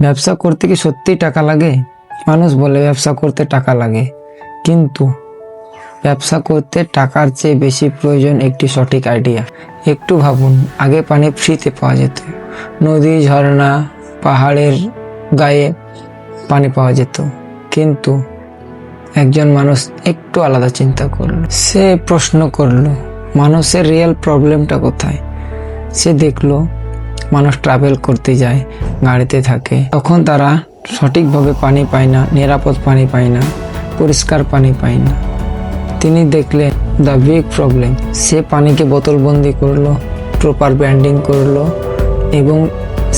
ব্যবসা করতে কি সত্যিই টাকা লাগে? মানুষ বলে ব্যবসা করতে টাকা লাগে, কিন্তু ব্যবসা করতে টাকার চেয়ে বেশি প্রয়োজন একটি সঠিক আইডিয়া। একটু ভাবুন, আগে পানি ফ্রিতে পাওয়া যেত, নদী, ঝর্ণা, পাহাড়ের গায়ে পানি পাওয়া যেত, কিন্তু একজন মানুষ একটু আলাদা চিন্তা করলো। সে প্রশ্ন করলো, মানুষের রিয়েল প্রবলেমটা কোথায়? সে দেখলো মানুষ ট্রাভেল করতে যায়, গাড়িতে থাকে, তখন তারা সঠিকভাবে পানি পায় না, নিরাপদ পানি পায় না, পরিষ্কার পানি পায় না। তিনি দেখলেন দ্য বিগ প্রবলেম। সে পানিকে বোতলবন্দি করলো, প্রপার ব্র্যান্ডিং করলো এবং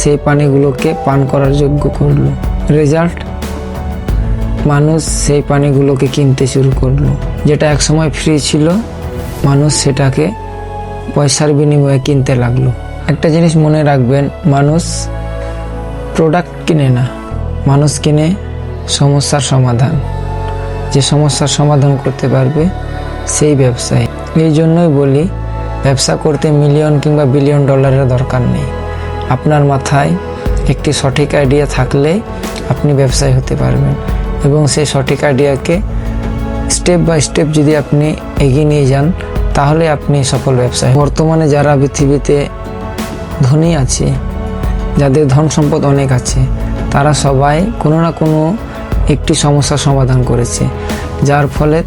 সেই পানিগুলোকে পান করার যোগ্য করলো। রেজাল্ট, মানুষ সেই পানিগুলোকে কিনতে শুরু করলো। যেটা একসময় ফ্রি ছিল, মানুষ সেটাকে পয়সার বিনিময়ে কিনতে লাগলো। একটা জিনিস মনে রাখবেন, মানুষ প্রোডাক্ট কিনে না, মানুষ কিনে সমস্যার সমাধান। যে সমস্যার সমাধান করতে পারবে সেই ব্যবসায়ী। এই জন্যই বলি, ব্যবসা করতে মিলিয়ন কিংবা বিলিয়ন ডলারের দরকার নেই। আপনার মাথায় একটি সঠিক আইডিয়া থাকলে আপনি ব্যবসায়ী হতে পারবেন, এবং সেই সঠিক আইডিয়াকে স্টেপ বাই স্টেপ যদি আপনি এগিয়ে নিয়ে যান, তাহলে আপনি সফল ব্যবসায়ী। বর্তমানে যারা পৃথিবীতে ধনী আছে, যাদের ধন সম্পদ অনেক আছে, তারা সবাই কোনো না কোনো একটি সমস্যার সমাধান করেছে, যার ফলে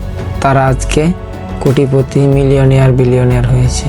তারা আজকে কোটিপতি, মিলিয়নিয়ার, বিলিয়নিয়ার হয়েছে।